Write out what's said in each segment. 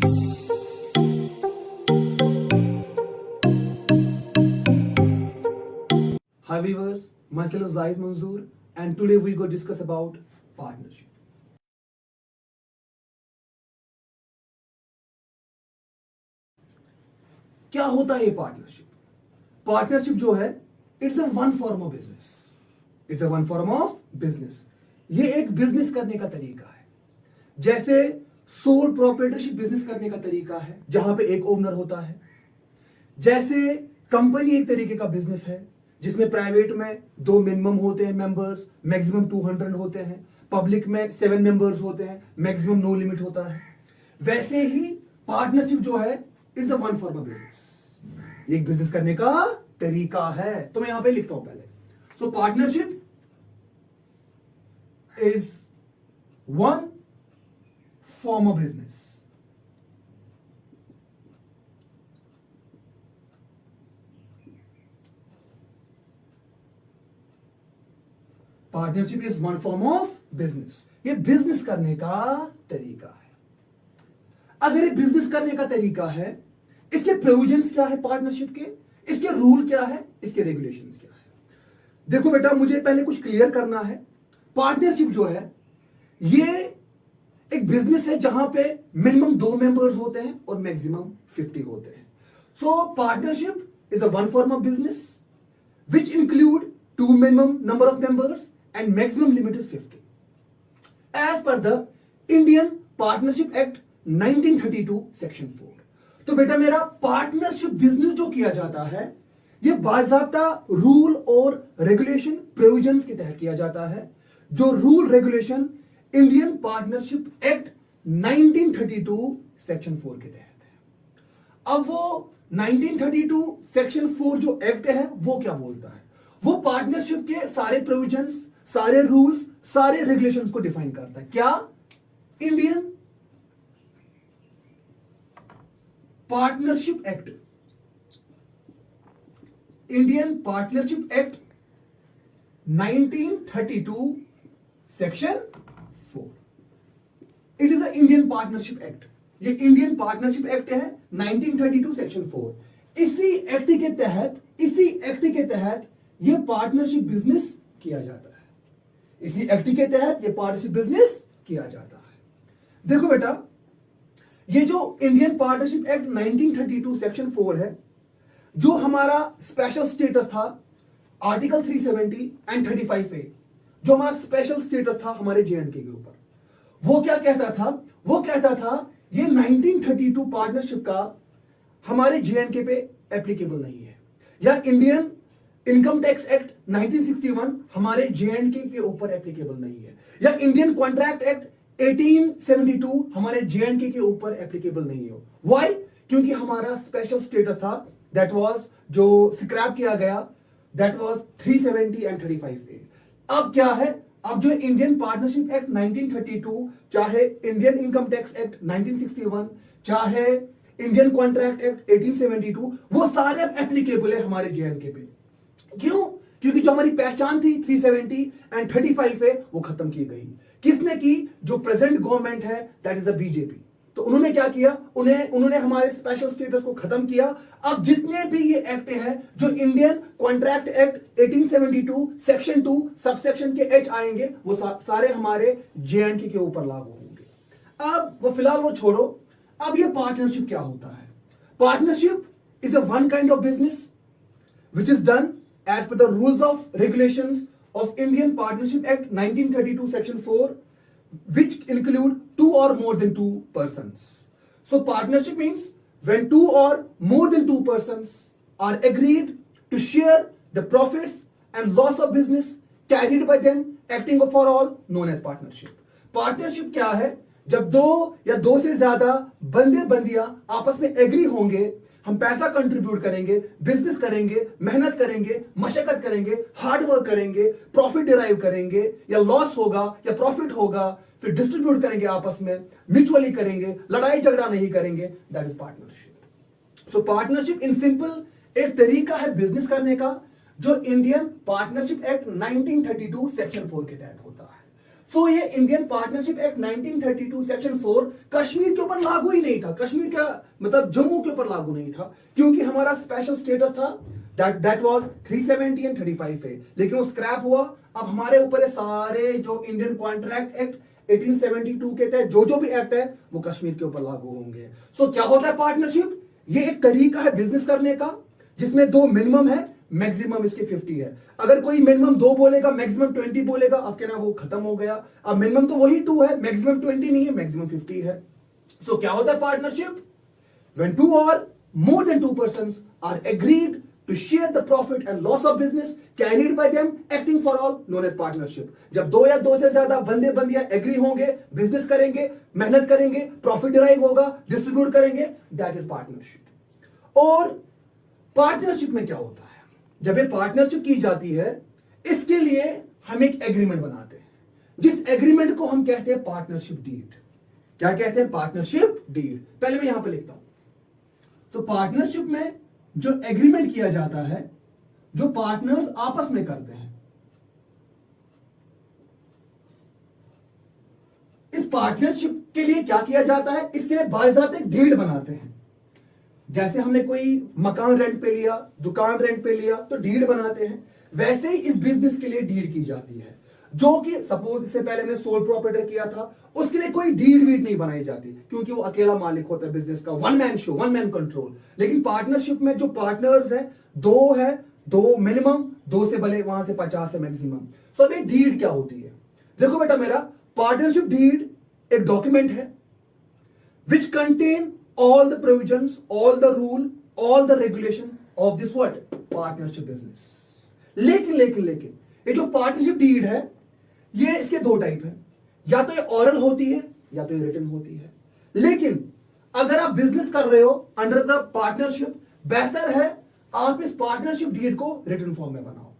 Hi viewers, myself is Zahid Manzoor and today we go discuss about partnership. क्या होता है ये partnership? Partnership जो है it's a one form of business. It's a one form of business. ये एक business करने का तरीका है. जैसे सोल प्रोप्राइटरशिप बिजनेस करने का तरीका है जहां पे एक ओनर होता है. जैसे कंपनी एक तरीके का बिजनेस है जिसमें प्राइवेट में 2 मिनिमम होते हैं मेंबर्स, मैक्सिमम 200 होते हैं. पब्लिक में 7 मेंबर्स होते हैं, मैक्सिमम नो लिमिट होता है. वैसे ही पार्टनरशिप जो है it's a one form of business. एक बिजनेस करने का तरीका है. तो मैं यहां पे लिखता हूं पहले. सो partnership is one form of business. Partnership is one form of business. ये बिजनेस करने का तरीका है. अगर ये बिजनेस करने का तरीका है, इसके प्रोविजंस क्या है पार्टनरशिप के, इसके रूल क्या है, इसके रेगुलेशंस क्या है. देखो बेटा, मुझे पहले कुछ क्लियर करना है. पार्टनरशिप जो है ये एक बिजनेस है जहां पे मिनिमम 2 मेंबर्स होते हैं और मैक्सिमम 50 होते हैं. सो partnership is a one form of business which include 2 minimum number of members and maximum limit is 50 as per the Indian Partnership Act 1932 section 4. तो बेटा मेरा पार्टनरशिप बिजनेस जो किया जाता है ये बाज़ाब्ता रूल और रेगुलेशन प्रोविजंस के तहत किया जाता है. जो rule regulation Indian partnership act 1932 section 4 के तहत है. अब वो 1932 सेक्शन 4 जो एक्ट है वो क्या बोलता है? वो पार्टनरशिप के सारे प्रोविजंस, सारे रूल्स, सारे रेगुलेशंस को डिफाइन करता है. क्या? Indian partnership act, Indian partnership act 1932 section 4. It is the Indian partnership act. ये इंडियन पार्टनरशिप एक्ट है 1932 सेक्शन 4. इसी एक्ट के तहत ये पार्टनरशिप बिजनेस किया जाता है. इसी एक्ट के तहत ये पार्टनरशिप बिजनेस किया जाता है. देखो बेटा, ये जो इंडियन पार्टनरशिप एक्ट 1932 सेक्शन 4 है, जो हमारा स्पेशल स्टेटस था आर्टिकल 370 एंड 35A, जो हमारा स्पेशल स्टेटस था हमारे जेएंडके के ऊपर, वो क्या कहता था? वो कहता था ये 1932 पार्टनरशिप का हमारे जेएंडके पे एप्लीकेबल नहीं है, या इंडियन इनकम टैक्स एक्ट 1961 हमारे जेएंडके के ऊपर एप्लीकेबल नहीं है, या इंडियन कॉन्ट्रैक्ट एक्ट 1872 हमारे जेएंडके के ऊपर एप्लीकेबल नहीं है. व्हाई? क्योंकि हमारा स्पेशल स्टेटस था दैट वाज जो स्क्रैप किया गया, दैट वाज 370 एंड 35A. अब क्या है? अब जो इंडियन पार्टनरशिप एक्ट 1932, चाहे इंडियन इनकम टैक्स एक्ट 1961, चाहे इंडियन कॉन्ट्रैक्ट एक्ट 1872, वो सारे अब एप्लीकेबल है हमारे जेएंडके पे. क्यों? क्योंकि जो हमारी पहचान थी 370 एंड 35A वो खत्म की गई. किसने की? जो प्रेजेंट गवर्नमेंट है दैट इज द बीजेपी. तो उन्होंने क्या किया? उन्होंने हमारे स्पेशल स्टेटस को खत्म किया. अब जितने भी ये एक्ट है, जो Indian contract act 1872 section 2 subsection के H आएंगे, वो सारे हमारे जेएंडके के ऊपर लागू होंगे. अब वो फिलहाल वो छोड़ो. अब ये पार्टनरशिप क्या होता है? Partnership is a one kind of business which is done as per the rules of regulations of Indian Partnership Act 1932 section 4, which include 2 or more than 2 persons. So partnership means when 2 or more than 2 persons are agreed to share the profits and loss of business carried by them acting for all, known as partnership. Partnership क्या है? जब 2 या 2 से ज्यादा बंदे बंदियां आपस में एग्री होंगे, हम पैसा कंट्रीब्यूट करेंगे, बिजनेस करेंगे, मेहनत करेंगे, मशक्कत करेंगे, हार्ड वर्क करेंगे, प्रॉफिट डिराइव करेंगे, या लॉस होगा या प्रॉफिट होगा, फिर डिस्ट्रीब्यूट करेंगे आपस में, म्यूचुअली करेंगे, लड़ाई झगड़ा नहीं करेंगे, that is partnership. So partnership in simple एक तरीका है बिजनेस करने का जो इंडियन पार्टनरशिप एक्ट 1932 सेक्शन 4 के तहत होता है. सो ये Indian partnership act 1932 section 4 Kashmir के ऊपर लागू ही नहीं था, कश्मीर का मतलब जम्मू के ऊपर लागू नहीं था, क्योंकि हमारा स्पेशल स्टेटस था दैट वाज 370 एंड 35 है, लेकिन वो स्क्रैप हुआ। अब हमारे ऊपर सारे जो इंडियन कॉन्ट्रैक्ट एक्ट 1872 के तहत जो भी एक्ट है वो कश्मीर के ऊपर लागू होंगे। सो क्या होता है पार्टनरशिप? ये एक तरीका है बिजनेस करने का जिसमें दो मिनिमम है, मैक्सिमम इसके 50 है। अगर कोई मिनिमम 2 बोलेगा, मैक्सिमम 20 बोलेगा, अब क्या ना वो खत्म हो गया। अब मिनिमम तो वही 2 है, मैक्सिमम 20 नहीं है, मैक्सिमम 50 है। सो क्या होता है partnership? When 2 or more than 2 persons are agreed to share the profit and loss of business carried by them acting for all known as partnership। जब 2 या 2 से ज्यादा बंदे बंदियां एग्री होंगे, बिजनेस करेंगे, मेहनत करेंगे, प्रॉफिट डिराइव होगा, डिस्ट्रीब्यूट करेंगे, दैट इज पार्टनरशिप। और पार्टनरशिप में क्या होता है? जब ये पार्टनरशिप की जाती है, इसके लिए हम एक एग्रीमेंट बनाते हैं, जिस एग्रीमेंट को हम कहते हैं पार्टनरशिप डीड। क्या कहते हैं? Partnership deed. पहले मैं यहां पर लिखता हूं। तो पार्टनरशिप में जो एग्रीमेंट किया जाता है, जो पार्टनर्स आपस में करते हैं, इस पार्टनरशिप के लिए क्या किया जाता है? इसके लिए बाकायदा एक डीड बनाते हैं। जैसे हमने कोई मकान रेंट पे लिया, दुकान रेंट पे लिया, तो डीड बनाते हैं। वैसे ही इस बिजनेस के लिए डीड की जाती है, जो कि सपोज इससे पहले हमने सोल प्रोप्राइटर किया था, उसके लिए कोई डीड वीड नहीं बनाई जाती, क्योंकि वो अकेला मालिक होता है बिजनेस का, one man show, one man control. लेकिन पार्टनरशिप में जो पार्टनर्स हैं, 2 है, 2 मिनिमम, 2 से भले वहां से 50 है मैक्सिमम। सो अभी डीड क्या होती है? देखो बेटा मेरा, पार्टनरशिप डीड एक डॉक्यूमेंट है which contain all the provisions, all the rule, all the regulation of this what? Partnership business। लेकिन ये जो पार्टनरशिप डीड है, ये इसके 2 टाइप है, या तो ये ऑरल होती है या तो ये रिटन होती है। लेकिन अगर आप बिजनेस कर रहे हो अंडर द पार्टनरशिप, बेहतर है आप इस पार्टनरशिप डीड को रिटन फॉर्म में बनाओ।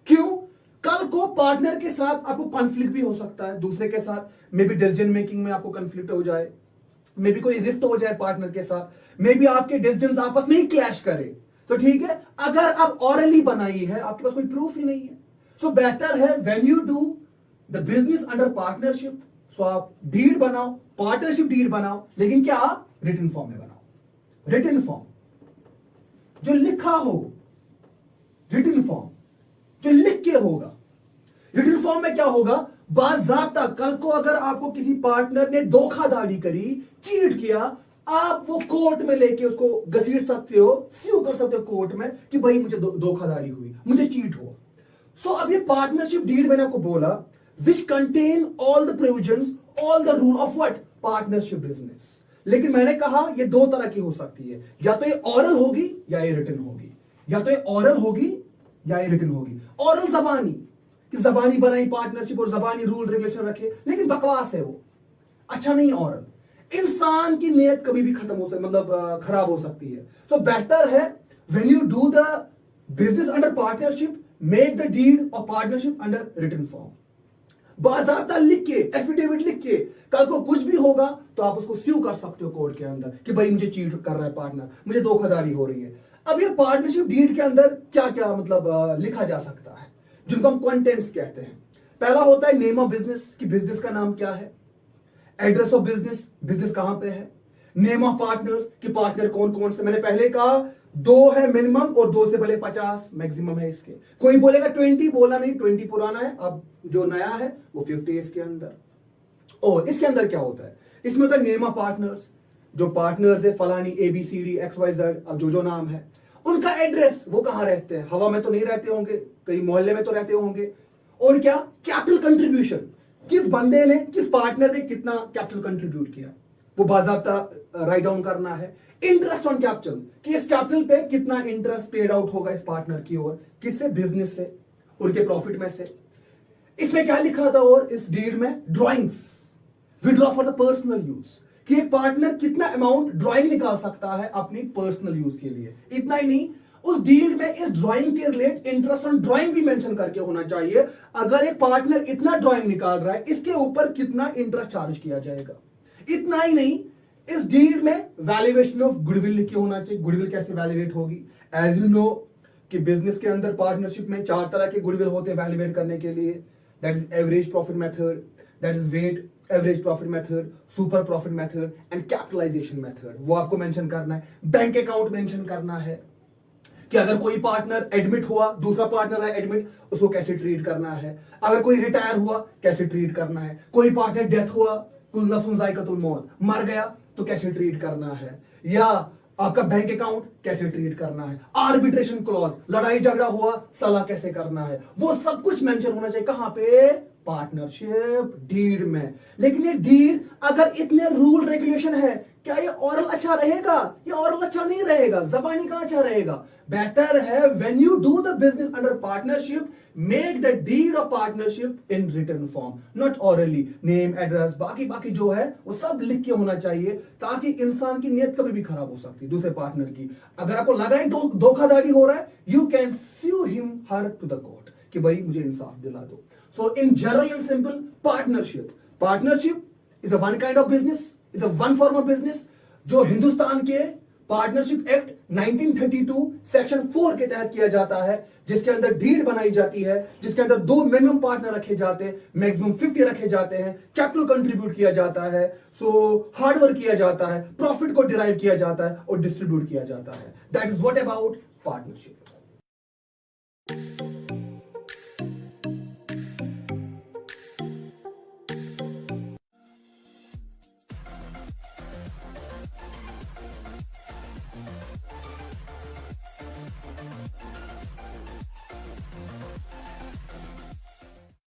क्यों? कल को पार्टनर के साथ आपको कॉन्फ्लिक्ट भी हो सकता है, दूसरे के साथ मे बी डिसीजन मेकिंग में आपको कॉन्फ्लिक्ट हो जाए, मे बी कोई रिफ्ट हो जाए पार्टनर के साथ, मे बी आपके डिसीजंस आपस में ही क्लैश करे, तो ठीक है। अगर आप ऑरली बनाई है, आपके पास कोई प्रूफ ही नहीं है, सो बेहतर है when you do the business under partnership, so आप डीड बनाओ, पार्टनरशिप डीड बनाओ, लेकिन क्या? रिटन फॉर्म में बनाओ। रिटन फॉर्म जो लिखा हो, रिटन फॉर्म जो लिख के होगा। रिटन फॉर्म में क्या होगा? बाज़ाब्ता कल को अगर आपको किसी पार्टनर ने धोखाधड़ी करी, चीट किया, आप वो कोर्ट में लेके उसको घसीट सकते हो, स्यू कर सकते हो कोर्ट में कि भाई मुझे धोखाधड़ी हुई, मुझे चीट हुआ। सो अब ये पार्टनरशिप डीड मैंने आपको बोला, which contain all the provisions, all the rule of what? Partnership business. लेकिन मैंने कहा ये 2 तरह की हो सकती है, या तो ये ऑरल होगी या ये रिटन होगी, या तो ये ऑरल होगी या ये रिटन होगी। ऑरल जबानी कि जबानी बनाई पार्टनरशिप और जबानी रूल रेगुलेशन रखे, लेकिन बकवास है वो, अच्छा नहीं। ऑरल इंसान की नीयत कभी भी खत्म हो सकती, मतलब खराब हो सकती है। सो बेहतर है when you do the business under partnership, make the deed of partnership under written form. बाज़ाब्ता लिख के, एफिडेविट लिख के, कल को कुछ भी होगा तो आप उसको स्यू कर सकते हो कोर्ट के अंदर कि भाई मुझे चीट कर रहा है पार्टनर, मुझे धोखाधड़ी हो रही है। अब ये पार्टनरशिप डीड के अंदर क्या क्या मतलब लिखा जा सकता है, जिनको हम कंटेंट्स कहते हैं। पहला होता है नेम ऑफ बिजनेस, कि बिजनेस का नाम क्या है। एड्रेस ऑफ बिजनेस, बिजनेस कहां पे है। नेम ऑफ पार्टनर्स, कि पार्टनर कौन कौन से। मैंने पहले कहा 2 है मिनिमम और 2 से भले 50 मैक्सिमम है इसके। कोई बोलेगा 20, बोला नहीं, 20 पुराना है, अब जो नया है वो 50 है इसके अंदर। और इसके अंदर क्या होता है? इसमें होता है नेम ऑफ पार्टनर्स, जो पार्टनर्स है फलानी ABCD XYZ, अब जो नाम है, उनका एड्रेस, वो कहां रहते हैं, हवा में तो नहीं रहते होंगे, कहीं मोहल्ले में तो रहते होंगे। और क्या? कैपिटल कंट्रीब्यूशन, किस बंदे ने, किस पार्टनर ने कितना कैपिटल कंट्रीब्यूट किया, वो बाज़ाब्ता राइट डाउन करना है। इंटरेस्ट ऑन कैपिटल, कि इस कैपिटल पे कितना इंटरेस्ट पेड आउट होगा इस पार्टनर की ओर, किससे? बिजनेस से, उनके प्रॉफिट में से। इसमें क्या लिखा था? और इस डीड में drawings, withdraw for the personal use, कि एक पार्टनर कितना अमाउंट ड्राइंग निकाल सकता है अपनी पर्सनल यूज के लिए। इतना ही नहीं, उस डीड में इस ड्राइंग के रिलेट इंटरेस्ट ऑन ड्राइंग भी मेंशन करके होना चाहिए। अगर एक पार्टनर इतना ड्राइंग निकाल रहा है, इसके ऊपर कितना इंटरेस्ट चार्ज किया जाएगा। इतना ही नहीं, इस डीड में वैल्यूएशन ऑफ गुडविल लिखे होना चाहिए, गुडविल कैसे वैल्यूएट होगी। एज यू नो कि बिजनेस के अंदर पार्टनरशिप में 4 तरह के गुडविल होते हैं वैल्यूएट करने के लिए। That is average profit method, that is weight average profit method, super profit method and capitalisation method, वो आपको मेंशन करना है। बैंक अकाउंट मेंशन करना है कि अगर कोई पार्टनर एडमिट हुआ, दूसरा पार्टनर है एडमिट, उसको कैसे ट्रीट करना है। अगर कोई रिटायर हुआ कैसे ट्रीट करना है। कोई पार्टनर डेथ हुआ, कुल नफ्सुन ज़ायक़तुल मौत, मर गया तो कैसे ट्रीट करना है। या आपका बैंक अकाउंट कैसे ट्रीट करना है। आर्बिट्रेशन क्लॉज, लड़ाई झगड़ा हुआ सलाह कैसे करना है, वो सब कुछ मेंशन होना चाहिए। कहां पे? पार्टनरशिप डीड में। लेकिन ये डीड अगर इतने रूल रेगुलेशन है, क्या ये ओरल अच्छा रहेगा? ये ओरल अच्छा नहीं रहेगा, जबानी का अच्छा रहेगा। बेटर है when you do the business under partnership, make the deed of partnership in written form, not orally. Name, address, बाकी बाकी जो है वो सब लिख के होना चाहिए, ताकि इंसान की नीयत कभी भी खराब हो सकती है दूसरे पार्टनर की। अगर आपको लग रहा है धोखाधड़ी हो रहा है, you can sue him her to the court कि भाई मुझे इंसाफ दिला दो। So in general and simple, partnership is a one kind of business, is a one form of business जो हिंदुस्तान के पार्टनरशिप एक्ट 1932 सेक्शन 4 के तहत किया जाता है, जिसके अंदर डीड बनाई जाती है, जिसके अंदर 2 मिनिमम पार्टनर रखे जाते हैं, मैक्सिमम 50 रखे जाते हैं, कैपिटल कंट्रीब्यूट किया जाता है, सो हार्डवर्क किया जाता है, प्रॉफिट को डिराइव किया जाता है और डिस्ट्रीब्यूट किया जाता है। That is what about partnership.